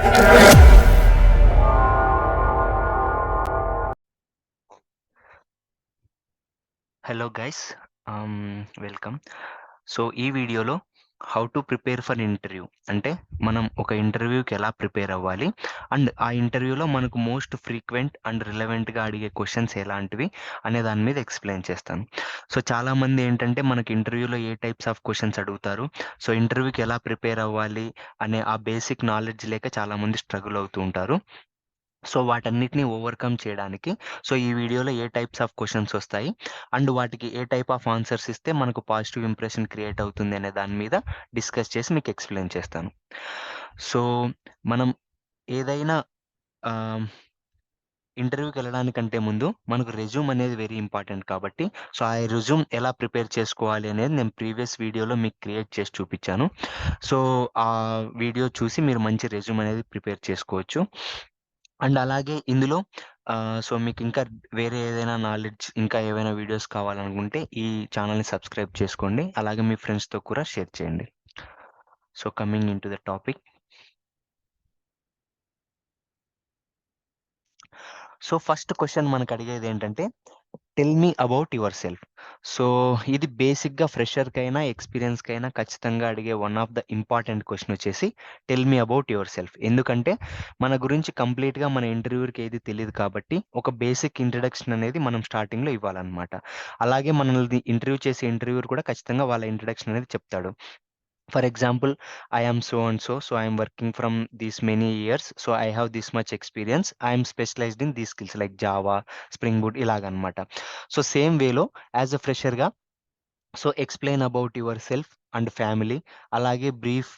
Hello guys, welcome. So ఈ వీడియోలో how to prepare for interview అంటే మనం ఒక ఇంటర్వ్యూకి ఎలా ప్రిపేర్ అవ్వాలి అండ్ ఆ ఇంటర్వ్యూలో మనకు మోస్ట్ ఫ్రీక్వెంట్ అండ్ రిలవెంట్గా అడిగే క్వశ్చన్స్ ఎలాంటివి అనే దాని మీద ఎక్స్ప్లెయిన్ చేస్తాను. సో చాలామంది ఏంటంటే మనకి ఇంటర్వ్యూలో ఏ టైప్స్ ఆఫ్ క్వశ్చన్స్ అడుగుతారు, సో ఇంటర్వ్యూకి ఎలా ప్రిపేర్ అవ్వాలి అనే ఆ బేసిక్ నాలెడ్జ్ లేక చాలామంది స్ట్రగుల్ అవుతూ ఉంటారు. సో వాటన్నిటిని ఓవర్కమ్ చేయడానికి సో ఈ వీడియోలో ఏ టైప్స్ ఆఫ్ క్వశ్చన్స్ వస్తాయి అండ్ వాటికి ఏ టైప్ ఆఫ్ ఆన్సర్స్ ఇస్తే మనకు పాజిటివ్ ఇంప్రెషన్ క్రియేట్ అవుతుంది అనే దాని మీద డిస్కస్ చేసి మీకు ఎక్స్ప్లెయిన్ చేస్తాను. సో మనం ఏదైనా ఇంటర్వ్యూకి వెళ్ళడానికంటే ముందు మనకు రెజ్యూమ్ అనేది వెరీ ఇంపార్టెంట్ కాబట్టి సో ఆ రెజ్యూమ్ ఎలా ప్రిపేర్ చేసుకోవాలి అనేది నేను ప్రీవియస్ వీడియోలో మీకు క్రియేట్ చేసి చూపించాను. సో ఆ వీడియో చూసి మీరు మంచి రెజ్యూమ్ అనేది ప్రిపేర్ చేసుకోవచ్చు. అండ్ అలాగే ఇందులో సో మీకు ఇంకా వేరే ఏదైనా నాలెడ్జ్ ఇంకా ఏవైనా వీడియోస్ కావాలనుకుంటే ఈ ఛానల్ని సబ్స్క్రైబ్ చేసుకోండి. అలాగే మీ ఫ్రెండ్స్తో కూడా షేర్ చేయండి. So coming into the topic. So first question మనకు అడిగేది ఏంటంటే tell me about yourself. So ఇది బేసిక్గా ఫ్రెషర్కైనా ఎక్స్పీరియన్స్కైనా ఖచ్చితంగా అడిగే one of the important question వచ్చేసి tell me about yourself. ఎందుకంటే మన గురించి కంప్లీట్గా మన ఇంటర్వ్యూకి ఏది తెలియదు కాబట్టి ఒక బేసిక్ ఇంట్రడక్షన్ అనేది మనం స్టార్టింగ్లో ఇవ్వాలన్నమాట. అలాగే మనల్ని ఇంటర్వ్యూ చేసే ఇంటర్వ్యూర్ కూడా ఖచ్చితంగా వాళ్ళ ఇంట్రడక్షన్ అనేది చెప్తాడు. For example, I am so and so, so I am working from these many years, so I have this much experience, I am specialized in these skills like Java, Spring Boot ఇలాగనమాట. So same వేలో as a ఫ్రెషర్గా so explain about yourself and family, అలాగే brief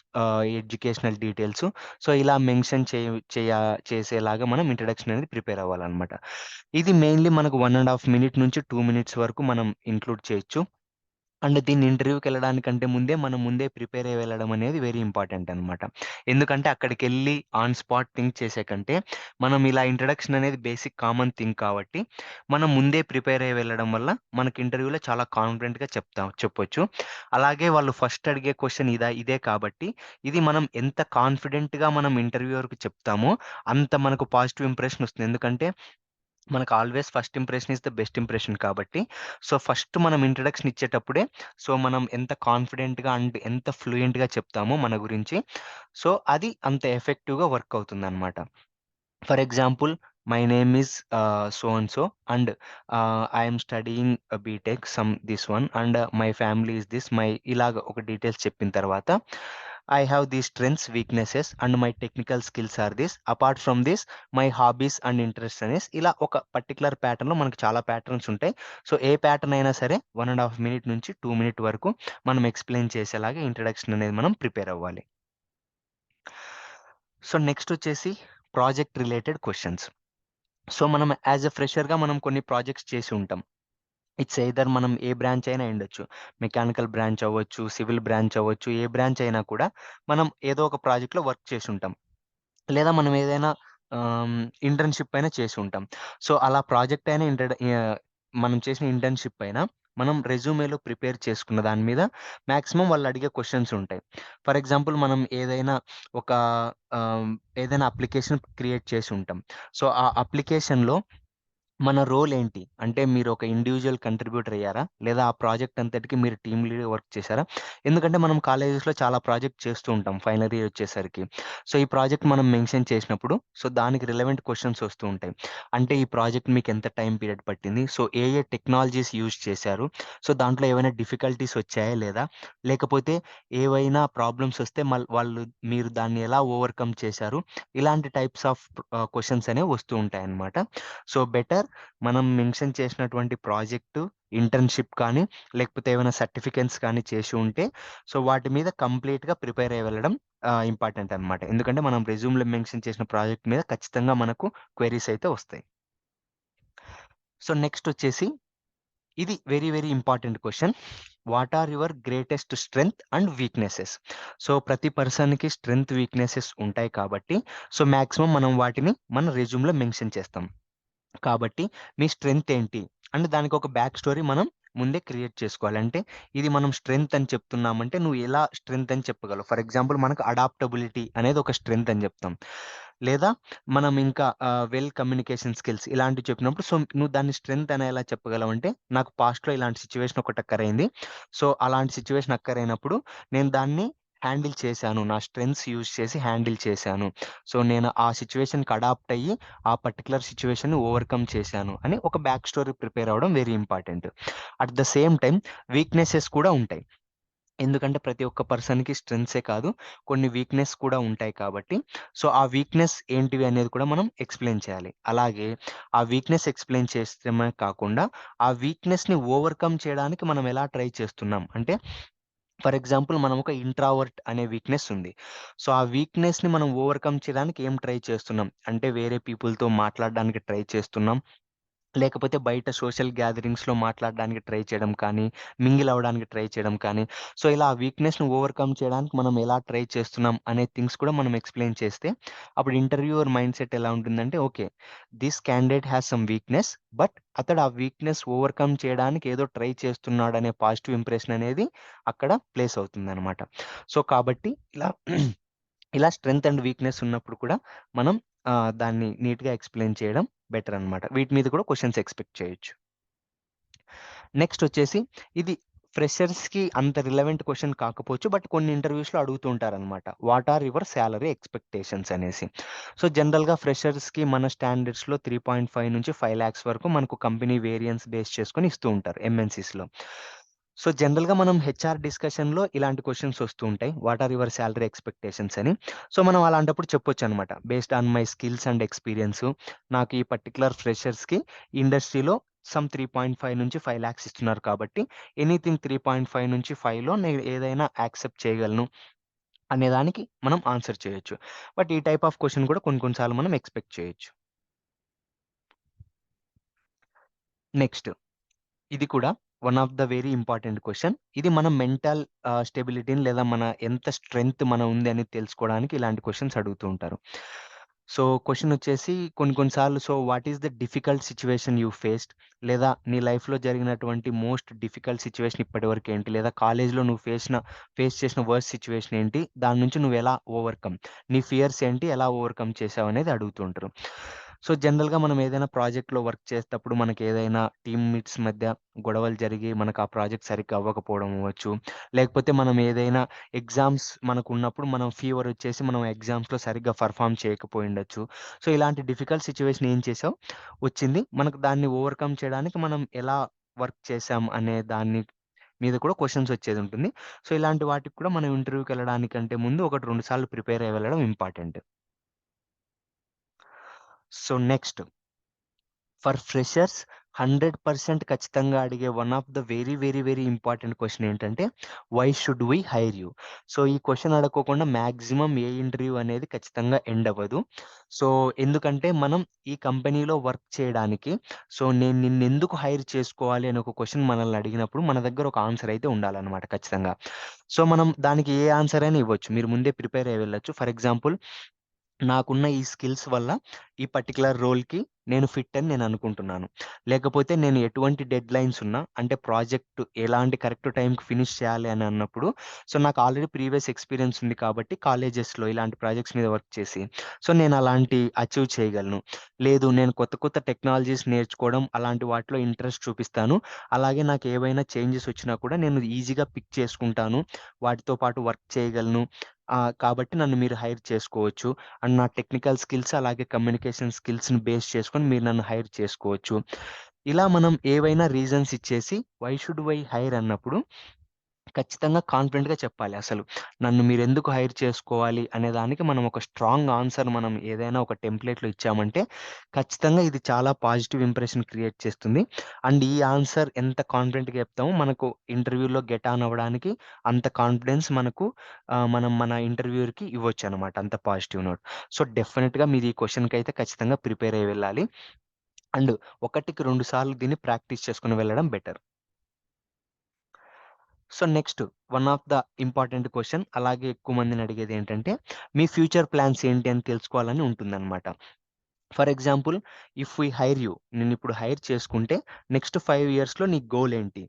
educational details. So ఇలా mention చేసేలాగా మనం introduction అనేది prepare అవ్వాలన్నమాట. ఇది మెయిన్లీ మనకు 1.5 మినిట్ నుంచి 2 మినిట్స్ వరకు మనం ఇంక్లూడ్ చేయొచ్చు. అండ్ దీన్ని ఇంటర్వ్యూకెళ్ళడానికంటే మనం ముందే ప్రిపేర్ అయ్యి వెళ్ళడం అనేది వెరీ ఇంపార్టెంట్ అనమాట. ఎందుకంటే అక్కడికెళ్ళి ఆన్ స్పాట్ థింక్ చేసే కంటే, మనం ఇలా ఇంట్రడక్షన్ అనేది బేసిక్ కామన్ థింగ్ కాబట్టి, మనం ముందే ప్రిపేర్ అయ్యి వెళ్ళడం వల్ల మనకి ఇంటర్వ్యూలో చాలా కాన్ఫిడెంట్‌గా చెప్పొచ్చు. అలాగే వాళ్ళు ఫస్ట్ అడిగే క్వెషన్ ఇదే కాబట్టి, ఇది మనం ఎంత కాన్ఫిడెంట్‌గా మనం ఇంటర్వ్యూయర్‌కి చెప్తామో, అంత మనకు పాజిటివ్ ఇంప్రెషన్ వస్తుంది. ఎందుకంటే మనకు always first impression is the best impression కాబట్టి, సో ఫస్ట్ మనం ఇంట్రడక్షన్ ఇచ్చేటప్పుడే సో మనం ఎంత కాన్ఫిడెంట్‌గా అండ్ ఎంత ఫ్లూయెంట్‌గా చెప్తామో మన గురించి, సో అది అంత ఎఫెక్టివ్‌గా వర్క్ అవుతుందనమాట. For example, my name is so and so and I am studying BTech some this one and my family is this my ఇలాగ ఒక డీటెయిల్స్ చెప్పిన తర్వాత I have these strengths, weaknesses and my technical skills are this. Apart from this my hobbies and interests అనేసి ఇలా ఒక particular ప్యాటర్న్‌లో మనకు చాలా ప్యాటర్న్స్ ఉంటాయి. సో ఏ ప్యాటర్న్ అయినా సరే 1.5 మినిట్ నుంచి 2 మినిట్ వరకు మనం ఎక్స్‌ప్లెయిన్ చేసేలాగా ఇంట్రడక్షన్ అనేది మనం ప్రిపేర్ అవ్వాలి. సో నెక్స్ట్ వచ్చేసి ప్రాజెక్ట్ రిలేటెడ్ క్వెషన్స్. సో మనం యాజ్ ఎ ఫ్రెషర్‌గా మనం కొన్ని ప్రాజెక్ట్స్ చేసి ఉంటాం. ఇట్స్ ఎయిదర్ మనం ఏ బ్రాంచ్ అయినా అయ్యుండొచ్చు. మెకానికల్ బ్రాంచ్ అవ్వచ్చు, సివిల్ బ్రాంచ్ అవ్వచ్చు, ఏ బ్రాంచ్ అయినా కూడా మనం ఏదో ఒక ప్రాజెక్ట్‌లో వర్క్ చేసుంటాం. లేదా మనం ఏదైనా ఆహ్, ఇంటర్న్‌షిప్ అయినా చేసి ఉంటాం. సో, అలా ప్రాజెక్ట్ అయినా మనం చేసిన ఇంటర్న్‌షిప్ అయినా మనం రెజ్యూమేలో ప్రిపేర్ చేసుకున్న దాని మీద మాక్సిమం వాళ్ళు అడిగే క్వెషన్స్ ఉంటాయి. ఫర్ ఎగ్జాంపుల్, మనం ఒక ఆహ్, ఏదైనా అప్లికేషన్ క్రియేట్ చేసి ఉంటాం. సో, ఆ అప్లికేషన్‌లో మన రోల్ ఏంటి? అంటే మీరు ఒక ఇండివిడ్యువల్ కంట్రిబ్యూటర్ అయ్యారా? లేదా ఆ ప్రాజెక్ట్ అంతటికి మీరు టీమ్ లీడ్‌గా వర్క్ చేసారా? ఎందుకంటే మనం కాలేజెస్‌లో చాలా ప్రాజెక్ట్ చేస్తూ ఉంటాం ఫైనల్ ఇయర్ వచ్చేసరికి. సో, ఈ ప్రాజెక్ట్ మనం మెన్షన్ చేసినప్పుడు సో, దానికి రిలవెంట్ క్వెషన్స్ వస్తూ ఉంటాయి. అంటే ఈ ప్రాజెక్ట్ మీకు ఎంత టైమ్ పీరియడ్ పట్టింది? సో, ఏ ఏ టెక్నాలజీస్ యూజ్ చేశారు? సో, దాంట్లో ఏవైనా డిఫికల్టీస్ వచ్చాయా లేదా? లేకపోతే ఏవైనా ప్రాబ్లమ్స్ వస్తే మీరు దాన్ని ఎలా ఓవర్‌కమ్ చేశారు? ఇలాంటి టైప్స్ ఆఫ్ క్వెషన్స్ అనేవి వస్తూ ఉంటాయన్నమాట. సో, బెటర్ మనం మెన్షన్ చేసినటువంటి ప్రాజెక్టు, ఇంటర్న్‌షిప్ కానీ, లేకపోతే ఏమైనా సర్టిఫికేట్స్ కానీ చేసి ఉంటే, సో, వాటి మీద కంప్లీట్‌గా ప్రిపేర్ అయ్యి వెళ్ళడం ఇంపార్టెంట్ అనమాట. ఎందుకంటే మనం రెజ్యూమ్‌లో మెన్షన్ చేసిన ప్రాజెక్ట్ మీద ఖచ్చితంగా మనకు క్వెరీస్ అయితే వస్తాయి. సో, నెక్స్ట్ వచ్చేసి ఇది very very important question. What are your greatest strength and weaknesses? So, ప్రతి పర్సన్‌కి స్ట్రెంగ్త్, వీక్‌నెసెస్ ఉంటాయి కాబట్టి, సో, మాక్సిమం మనం వాటిని మన రెజ్యూమ్‌లో మెన్షన్ చేస్తాం. కాబట్టి మీ స్ట్రెంగ్త్ ఏంటి? అండ్ దానికొక బ్యాక్ స్టోరీ మనం ముందే క్రియేట్ చేసుకోవాలి. అంటే ఇది మనం స్ట్రెంగ్త్ అని చెప్తున్నామంటే నువ్వు ఎలా స్ట్రెంగ్త్ అని చెప్పగలవు. ఫర్ ఎగ్జాంపుల్ మనకు అడాప్టబిలిటీ అనేది ఒక స్ట్రెంగ్త్ అని చెప్తాం. లేదా మనం ఇంకా వెల్ కమ్యూనికేషన్ స్కిల్స్ ఇలాంటివి చెప్పినప్పుడు సో నువ్వు దాన్ని స్ట్రెంగ్త్ అని ఎలా చెప్పగలవంటే, నాకు పాస్ట్‌లో ఇలాంటి సిట్యుయేషన్ ఒకటి అక్కరైంది. సో అలాంటి సిట్యుయేషన్ అక్కరైనప్పుడు నేను దాన్ని హ్యాండిల్ చేశాను. నా స్ట్రెంగ్త్స్ యూజ్ చేసి హ్యాండిల్ చేశాను. సో నేను ఆ సిట్యుయేషన్‌కి అడాప్ట్ అయ్యి ఆ పర్టిక్యులర్ సిట్యుయేషన్‌ని ఓవర్‌కమ్ చేశాను అని ఒక బ్యాక్ స్టోరీ ప్రిపేర్ అవ్వడం very important. At the same time weaknesses కూడా ఉంటాయి. ఎందుకంటే ప్రతి ఒక్క పర్సన్‌కి స్ట్రెంగ్త్సే కాదు, కొన్ని వీక్‌నెస్ కూడా ఉంటాయి కాబట్టి, సో ఆ వీక్‌నెస్ ఏంటివి అనేది కూడా మనం ఎక్స్‌ప్లెయిన్ చేయాలి. అలాగే ఆ వీక్‌నెస్ ఎక్స్‌ప్లెయిన్ చేస్తమే కాకుండా, ఆ వీక్‌నెస్‌ని ఓవర్‌కమ్ చేయడానికి మనం ఎలా ట్రై చేస్తున్నాం. అంటే ఫర్ ఎగ్జాంపుల్ మనం ఒక ఇంట్రావర్ట్ అనే వీక్‌నెస్ ఉంది. సో ఆ వీక్‌నెస్‌ని మనం ఓవర్‌కమ్ చేయడానికి ఏం ట్రై చేస్తున్నాం. అంటే వేరే పీపుల్‌తో మాట్లాడడానికి ట్రై చేస్తున్నాం. లేకపోతే బయట సోషల్ గ్యాదరింగ్స్‌లో మాట్లాడడానికి ట్రై చేయడం కానీ, మింగిల్ అవ్వడానికి ట్రై చేయడం కానీ, సో ఇలా ఆ వీక్‌నెస్‌ని ఓవర్‌కమ్ చేయడానికి మనం ఎలా ట్రై చేస్తున్నాం అనే థింగ్స్ కూడా మనం ఎక్స్‌ప్లెయిన్ చేస్తే, అప్పుడు ఇంటర్వ్యూయర్ మైండ్‌సెట్ ఎలా ఉంటుందంటే, okay. This candidate has some weakness. But అతడు ఆ వీక్‌నెస్ ఓవర్‌కమ్ చేయడానికి ఏదో ట్రై చేస్తున్నాడనే పాజిటివ్ ఇంప్రెషన్ అనేది అక్కడ ప్లేస్ అవుతుందనమాట. సో కాబట్టి ఇలా ఇలా స్ట్రెంగ్త్ అండ్ వీక్‌నెస్ ఉన్నప్పుడు కూడా మనం దాన్ని నీట్‌గా ఎక్స్‌ప్లెయిన్ చేయడం బెటర్ అనమాట. వీటి మీద కూడా క్వెషన్స్ ఎక్స్‌పెక్ట్ చేయొచ్చు. నెక్స్ట్ వచ్చేసి ఇది ఫ్రెషర్స్‌కి అంత రిలవెంట్ క్వెషన్ కాకపోవచ్చు. బట్ కొన్ని ఇంటర్వ్యూస్‌లో అడుగుతూ ఉంటారనమాట. What are your salary expectations అనేసి. సో జనరల్‌గా ఫ్రెషర్స్‌కి మన స్టాండర్డ్స్‌లో 3.5-5 లాక్స్ వరకు మనకు కంపెనీ వేరియన్స్ బేస్ చేసుకొని ఇస్తూ ఉంటారు ఎంఎన్‌సీస్‌లో. సో జనరల్‌గా మనం హెచ్ఆర్ డిస్కషన్‌లో ఇలాంటి క్వెషన్స్ వస్తూ ఉంటాయి. What are your salary expectations అని. సో మనం అలాంటప్పుడు చెప్పొచ్చనమాట. Based on my skills and experience నాకు ఈ పర్టిక్యులర్ ఫ్రెషర్స్‌కి ఇండస్ట్రీలో సమ్ 3.5-5 లాక్స్ ఇస్తున్నారు కాబట్టి, ఎనీథింగ్ 3.5-5లో నేను ఏదైనా యాక్సెప్ట్ చేయగలను అనే దానికి మనం ఆన్సర్ చేయొచ్చు. బట్ ఈ టైప్ ఆఫ్ క్వెషన్ కూడా కొన్ని కొన్ని సార్లు మనం ఎక్స్‌పెక్ట్ చేయొచ్చు. నెక్స్ట్ ఇది కూడా one of the very important question. ఇది మన మెంటల్ స్టెబిలిటీని లేదా మన ఎంత స్ట్రెంగ్త్ ఉంది అని తెలుసుకోవడానికి ఇలాంటి క్వెషన్స్ అడుగుతూ ఉంటారు. సో, క్వెషన్ వచ్చేసి కొన్ని కొన్ని సార్లు so, what is the difficult situation you faced? లేదా నీ లైఫ్‌లో జరిగినటువంటి మోస్ట్ డిఫికల్ట్ సిట్యుయేషన్ ఇప్పటివరకు ఏంటి? లేదా కాలేజ్‌లో నువ్వు ఫేస్ చేసిన వర్స్ట్ సిట్యుయేషన్ ఏంటి? దాని నుంచి నువ్వు ఎలా ఓవర్‌కమ్ నీ ఫియర్స్ ఏంటి? ఎలా ఓవర్‌కమ్ చేసావనేది అడుగుతూ ఉంటారు. సో, జనరల్‌గా మనం ఏదైనా ప్రాజెక్ట్‌లో వర్క్ చేసేటప్పుడు మనకేదైనా టీమ్‌మేట్స్ మధ్య గొడవలు జరిగి మనకు ఆ ప్రాజెక్ట్ సరిగ్గా అవ్వకపోవడం అవ్వచ్చు. లేకపోతే మనం ఏదైనా ఎగ్జామ్స్ మనకున్నప్పుడు మనం ఫీవర్ వచ్చేసి మనం ఎగ్జామ్స్‌లో సరిగ్గా పెర్ఫార్మ్ చేయకపోయుండొచ్చు. సో, ఇలాంటి డిఫికల్ట్ సిట్యుయేషన్ ఏం చేసావు? వచ్చింది. మనకు దాన్ని ఓవర్‌కమ్ చేయడానికి మనం ఎలా వర్క్ చేసాం అనే దాన్ని మీద కూడా క్వెషన్స్ వచ్చేదుంటుంది. సో, ఇలాంటి వాటికి కూడా మనం ఇంటర్వ్యూకెళ్ళడానికంటే ముందు 1, 2 సార్లు ప్రిపేర్ అయ్యి వెళ్ళడం important. So, next for freshers 100% ఖచ్చితంగా అడిగే one of the very, very, very important question ఏంటంటే, why should we hire you? So, ఈ క్వెషన్ అడక్కోకుండా మాక్సిమం ఏ ఇంటర్వ్యూ అనేది ఖచ్చితంగా ఎండ్ అవ్వదు. సో, ఎందుకంటే మనం ఈ కంపెనీలో వర్క్ చేయడానికి సో, నేను నిన్నెందుకు హైర్ చేసుకోవాలి అని ఒక క్వెషన్ మనల్ని అడిగినప్పుడు మన దగ్గర ఒక ఆన్సర్ అయితే ఉండాలనమాట ఖచ్చితంగా. సో, మనం దానికి ఏ ఆన్సర్ అయినా ఇవ్వచ్చు. మీరు ముందే ప్రిపేర్ అయ్యి వెళ్ళొచ్చు. ఫర్ ఎగ్జాంపుల్ నాకున్న ఈ స్కిల్స్ వల్ల ఈ పర్టిక్యులర్ రోల్‌కి నేను ఫిట్ అని నేను అనుకుంటున్నాను. లేకపోతే నేను ఎటువంటి డెడ్‌లైన్స్ ఉన్నా అంటే ప్రాజెక్ట్ ఎలాంటి కరెక్ట్ టైమ్‌కి ఫినిష్ చేయాలి అని అన్నప్పుడు సో, నాకు ఆల్రెడీ ప్రీవియస్ ఎక్స్‌పీరియన్స్ ఉంది కాబట్టి కాలేజెస్‌లో ఇలాంటి ప్రాజెక్ట్స్ మీద వర్క్ చేసి సో, నేను అలాంటి అచీవ్ చేయగలను. లేదు నేను కొత్త కొత్త టెక్నాలజీస్ నేర్చుకోవడం అలాంటి వాటిలో ఇంట్రెస్ట్ చూపిస్తాను. అలాగే నాకు ఏవైనా చేంజెస్ వచ్చినా కూడా నేను ఈజీగా పిక్ చేసుకుంటాను. వాటితో పాటు వర్క్ చేయగలను. కాబట్టి నన్ను మీరు హైర్ చేసుకోవచ్చు. అండ్ నా టెక్నికల్ స్కిల్స్ అలాగే కమ్యూనికేషన్ స్కిల్స్‌ని బేస్ చేసుకొని మీరు నన్ను హైర్ చేసుకోవచ్చు. ఇలా మనం ఏవైనా రీజన్స్ ఇచ్చేసి వై షుడ్ వై హైర్ అన్నప్పుడు ఖచ్చితంగా కాన్ఫిడెంట్‌గా చెప్పాలి అసలు. నన్ను మీరెందుకు హైర్ చేసుకోవాలి అనే దానికి మనం ఒక స్ట్రాంగ్ ఆన్సర్ మనం ఏదైనా ఒక టెంప్లేట్‌లో ఇచ్చామంటే ఖచ్చితంగా ఇది చాలా పాజిటివ్ ఇంప్రెషన్ క్రియేట్ చేస్తుంది. అండ్ ఈ ఆన్సర్ ఎంత కాన్ఫిడెంట్‌గా చెప్తామో మనకు ఇంటర్వ్యూలో గెట్ ఆన్ అవ్వడానికి అంత కాన్ఫిడెన్స్ మనకు మనం మన ఇంటర్వ్యూయర్‌కి ఇవ్వొచ్చనమాట. అంత పాజిటివ్ నోట్. సో, డెఫినిట్‌గా మీరు ఈ క్వెషన్‌కైతే ఖచ్చితంగా ప్రిపేర్ అయ్యి వెళ్ళాలి. అండ్ ఒకటికి 2 సార్లు దీన్ని ప్రాక్టీస్ చేసుకొని వెళ్ళడం better. So, next one of the important question అలాగే ఎక్కువ మందిని అడిగేదేంటంటే, మీ ఫ్యూచర్ ప్లాన్స్ ఏంటి అని తెలుసుకోవాలని ఉంటుందనమాట. For example if we hire you నిన్నిప్పుడు హైర్ చేసుకుంటే నెక్స్ట్ 5 ఇయర్స్‌లో నీ గోల్ ఏంటి?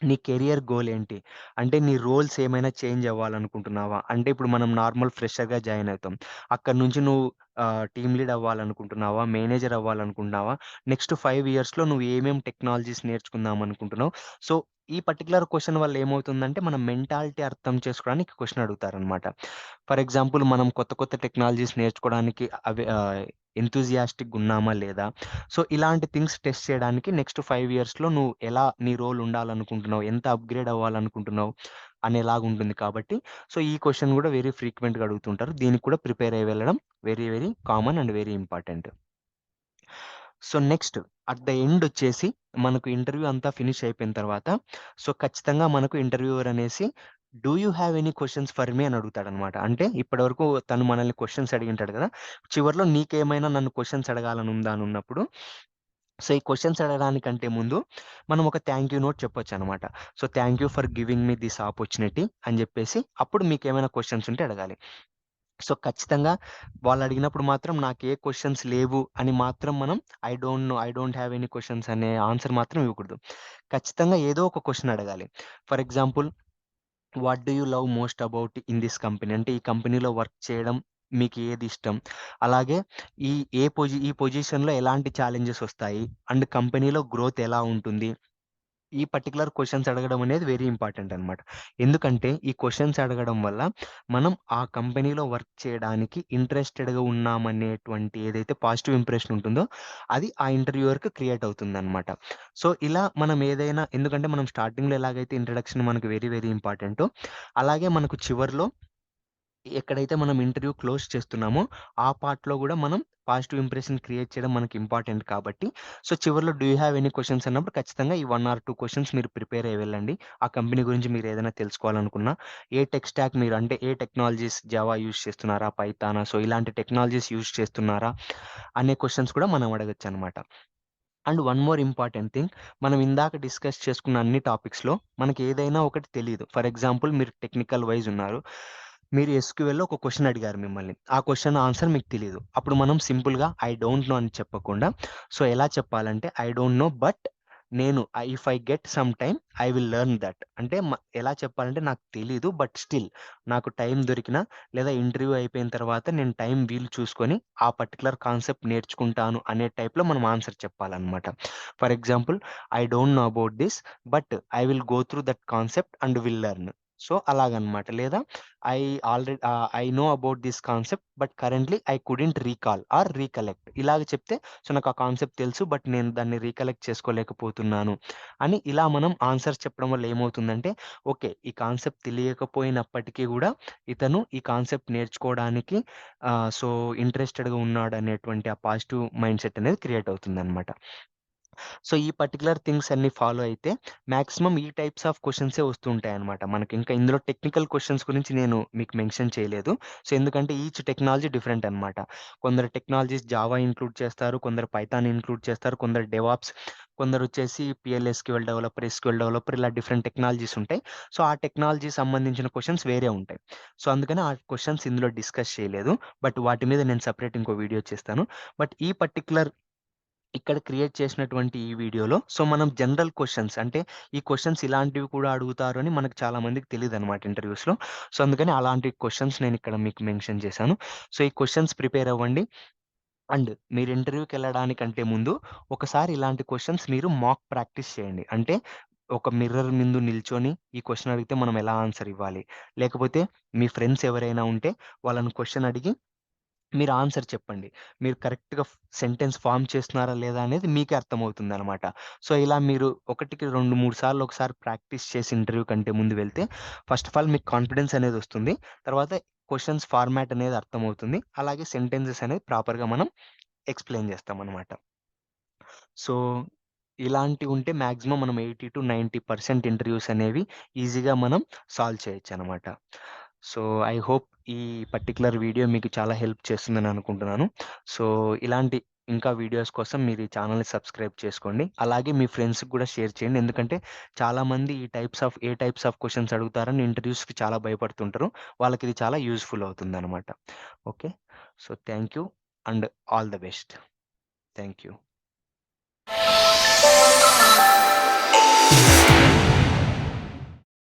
నీ కెరియర్ గోల్ ఏంటి? అంటే నీ రోల్స్ ఏమైనా చేంజ్ అవ్వాలనుకుంటున్నావా? అంటే ఇప్పుడు మనం నార్మల్ ఫ్రెషర్‌గా జాయిన్ అవుతాం. అక్కడి నుంచి నువ్వు టీమ్ లీడ్ అవ్వాలనుకుంటున్నావా? మేనేజర్ అవ్వాలనుకుంటున్నావా? నెక్స్ట్ 5 ఇయర్స్‌లో నువ్వు టెక్నాలజీస్ నేర్చుకుందాం అనుకుంటున్నావు? సో, ఈ పర్టిక్యులర్ క్వెషన్ వల్ల ఏమవుతుందంటే మన మెంటాలిటీ అర్థం చేసుకోవడానికి క్వెషన్ అడుగుతారనమాట. ఫర్ ఎగ్జాంపుల్ మనం కొత్త కొత్త టెక్నాలజీస్ నేర్చుకోవడానికి ఎంతూసియాస్టిక్‌గా ఉన్నామా లేదా? సో, ఇలాంటి థింగ్స్ టెస్ట్ చేయడానికి నెక్స్ట్ 5 ఇయర్స్‌లో నువ్వు ఎలా నీ రోల్ ఉండాలనుకుంటున్నావు? ఎంత అప్‌గ్రేడ్ అవ్వాలనుకుంటున్నావు? అనేలాగుంటుంది కాబట్టి, సో, ఈ క్వెషన్ గూడా వెరీ ఫ్రీక్వెంట్‌గా అడుగుతుంటారు. దీనికి కూడా ప్రిపేర్ అయ్యి వెళ్ళడం very very common and very important. So, next at the end వచ్చేసి మనకు ఇంటర్వ్యూ అంతా ఫినిష్ అయిపోయిన తర్వాత, సో, ఖచ్చితంగా మనకు ఇంటర్వ్యూవర్ అనేసి do you have any questions for me అని అడుగుతాడనమాట. అంటే ఇప్పటివరకు తను మనల్ని క్వెషన్స్ అడిగింటాడు గదా! చివర్లో నీకేమైనా నన్ను క్వెషన్స్ అడగాలని ఉందా అని ఉన్నప్పుడు, సో, ఈ క్వెషన్స్ అడగడానికంటే ముందు మనం ఒక థాంక్ యూ నోట్ చెప్పొచ్చనమాట. So, thank you for giving me this opportunity అని జెప్పేసి అప్పుడు మీకేమైనా క్వెషన్స్ ఉంటే అడగాలి. సో, ఖచ్చితంగా వాళ్ళడిగినప్పుడు మాత్రం నాకే క్వెషన్స్ లేవు అని మాత్రం మనం I don't no, I don't have any questions అనే ఆన్సర్ మాత్రం ఇవ్వకూడదు. ఖచ్చితంగా ఏదో ఒక క్వెషన్ అడగాలి. For example what do you love most about in this company? అంటే ఈ కంపెనీలో వర్క్ చేయడం మీకు ఏదిష్టం? అలాగే ఈ ఈ పొజిషన్‌లో ఎలాంటి ఛాలెంజెస్ ఒస్తాయి? అండ్ కంపెనీలో గ్రోత్ ఎలా ఉంటుంది? ఈ పర్టిక్యులర్ క్వెషన్స్ అడగడం అనేది వెరీ ఇంపార్టెంట్ అనమాట. ఎందుకంటే ఈ క్వెషన్స్ అడగడం వల్ల మనం ఆ కంపెనీలో వర్క్ చేయడానికి ఇంట్రెస్టెడ్‌గా ఉన్నామనేటువంటి ఏదైతే పాజిటివ్ ఇంప్రెషన్ ఉంటుందో అది ఆ ఇంటర్వ్యూయర్‌కి క్రియేట్ అవుతుందనమాట. సో, ఇలా మనం ఏదైనా ఎందుకంటే మనం స్టార్టింగ్‌లో ఎలాగైతే ఇంట్రడక్షన్ మనకు వెరీ వెరీ ఇంపార్టెంటో అలాగే మనకు చివర్లో ఎక్కడైతే మనం ఇంటర్వ్యూ క్లోజ్ చేస్తున్నామో, ఆ పార్ట్‌లో గూడా మనం పాజిటివ్ ఇంప్రెషన్ క్రియేట్ చేయడం మనకి ఇంపార్టెంట్ కాబట్టి, సో, చివర్లో do you have any questions అన్నప్పుడు ఖచ్చితంగా ఈ 1 ఆర్ 2 క్వెషన్స్ మీరు ప్రిపేర్ అయ్యి వెళ్ళండి. ఆ కంపెనీ గురించి మీరేదైనా తెలుసుకోవాలనుకున్నా, ఏ టెక్ స్టాక్ మీరు అంటే ఏ టెక్నాలజీస్ జావా యూజ్ చేస్తున్నారా? పైథానా? సో, ఇలాంటి టెక్నాలజీస్ యూజ్ చేస్తున్నారా? అనే క్వెషన్స్ కూడా మనం అడగొచ్చనమాట. And one more important thing మనం ఇందాక డిస్కస్ చేసుకున్న అన్ని టాపిక్స్‌లో మనకేదైనా ఒకటి తెలీదు. ఫర్ ఎగ్జాంపుల్ మీరు టెక్నికల్ వైస్ ఉన్నారు. మీరు ఎస్‌క్యూఎల్‌లో ఒక క్వెషన్ అడిగారు మిమ్మల్ని. ఆ క్వెషన్ ఆన్సర్ మీకు తెలీదు. అప్పుడు మనం సింపుల్‌గా ఐ డోంట్ నో అని చెప్పకుండా సో, ఎలా చెప్పాలంటే ఐ డోంట్ నో బట్ నేను if I get some time I will learn that. అంటే ఎలా చెప్పాలంటే నాకు తెలీదు బట్ స్టిల్ నాకు టైం దొరికినా లేదా ఇంటర్వ్యూ అయిపోయిన తర్వాత నేను టైం వీలు చూసుకొని ఆ పర్టిక్యులర్ కాన్సెప్ట్ నేర్చుకుంటాను అనే టైప్‌లో మనం ఆన్సర్ చెప్పాలనమాట. For example I don't know about this but I will go through that concept and will learn. So, అలాగనమాట. లేదా I I know about this concept but currently I couldn't recall or recollect. ఇలాగ చెప్తే so, నాకు ఆ concept తెలుసు but నేను దాన్ని recollect చేసుకోలేకపోతున్నాను అని ఇలా మనం ఆన్సర్స్ చెప్పడం వల్ల ఏమవుతుందంటే ఓకే. ఈ కాన్సెప్ట్ తెలియకపోయినప్పటికీ గూడా ఇతను ఈ కాన్సెప్ట్ నేర్చుకోవడానికి సో, ఇంట్రెస్టెడ్‌గా ఉన్నాడనేటువంటి ఆ పాజిటివ్ మైండ్‌సెట్ అనేది క్రియేట్ అవుతుందనమాట. సో, ఈ పర్టిక్యులర్ థింగ్స్ అన్నీ ఫాలో అయితే మాక్సిమం ఈ టైప్స్ ఆఫ్ క్వెషన్సే వస్తూ ఉంటాయన్నమాట. మనకి ఇంకా ఇందులో టెక్నికల్ క్వెషన్స్ గురించి నేను మీకు మెన్షన్ చేయలేదు. సో, ఎందుకంటే ఈచ్ టెక్నాలజీ డిఫరెంట్ అన్నమాట. కొందరు టెక్నాలజీస్ జావా ఇంక్లూడ్ చేస్తారు. కొందరు పైథాన్ ఇంక్లూడ్ చేస్తారు. కొందరు డెవాప్స్, కొందరొచ్చేసి PL/SQL డెవలపర్, SQL డెవలపర్ ఇలా డిఫరెంట్ టెక్నాలజీస్ ఉంటాయి. సో, ఆ టెక్నాలజీ సంబంధించిన క్వెషన్స్ వేరే ఉంటాయి. సో, అందుకని ఆ క్వెషన్స్ ఇందులో డిస్కస్ చేయలేదు. బట్ వాటి మీద నేను సెపరేట్ ఇంకో వీడియో చేస్తాను. బట్ ఈ పర్టిక్యులర్ ఇక్కడ క్రియేట్ చేసినటువంటి ఈ వీడియోలో సో, మనం జనరల్ క్వెషన్స్ అంటే ఈ క్వెషన్స్ ఇలాంటివి కూడా అడుగుతారు అని మనకు చాలా మందికి తెలీదనమాట ఇంటర్వ్యూస్‌లో. సో, అందుకని అలాంటి క్వెషన్స్ నేనిక్కడ మీకు మెన్షన్ చేశాను. సో, ఈ క్వెషన్స్ ప్రిపేర్ అవ్వండి. అండ్ మీరు ఇంటర్వ్యూకెళ్ళడానికంటే ముందు ఒకసారి ఇలాంటి క్వెషన్స్ మీరు మాక్ ప్రాక్టీస్ చేయండి. అంటే ఒక మిర్రర్ ముందు నిల్చొని ఈ క్వెషన్ అడిగితే మనం ఎలా ఆన్సర్ ఇవ్వాలి? లేకపోతే మీ ఫ్రెండ్స్ ఎవరైనా ఉంటే వాళ్ళని క్వెషన్ అడిగి మీరు ఆన్సర్ చెప్పండి. మీరు కరెక్ట్‌గా సెంటెన్స్ ఫార్మ్ చేస్తున్నారా లేదా అనేది మీకే అర్థమవుతుందనమాట. సో, ఇలా మీరు ఒకటికి 2, 3 సార్లు ఒకసారి ప్రాక్టీస్ చేసి ఇంటర్వ్యూ కంటే ముందు వెళ్తే ఫస్ట్ ఆఫ్ ఆల్ మీకు కాన్ఫిడెన్స్ అనేదొస్తుంది. తర్వాత క్వెషన్స్ ఫార్మాట్ అనేది అర్థమవుతుంది. అలాగే సెంటెన్సెస్ అనేది ప్రాపర్‌గా మనం ఎక్స్‌ప్లెయిన్ చేస్తామనమాట. సో, ఇలాంటివుంటే మాక్సిమం మనం 80-90% ఇంటర్వ్యూస్ అనేవి ఈజీగా మనం సాల్వ్ చేయొచ్చనమాట. సో, ఐ హోప్ ఈ పర్టిక్యులర్ వీడియో మీకు చాలా హెల్ప్ చేస్తుందని అనుకుంటున్నాను. సో, ఇలాంటి ఇంకా వీడియోస్ కోసం మీరు ఈ ఛానెల్‌ని సబ్స్క్రైబ్ చేసుకోండి. అలాగే మీ ఫ్రెండ్స్‌కి కూడా షేర్ చేయండి. ఎందుకంటే చాలామంది ఈ టైప్స్ ఆఫ్ క్వెషన్స్ అడుగుతారని ఇంటర్వ్యూస్‌కి చాలా భయపడుతుంటారు. వాళ్ళకిది చాలా యూజ్‌ఫుల్ అవుతుందనమాట. Okay. So, thank you and all the best. Thank you.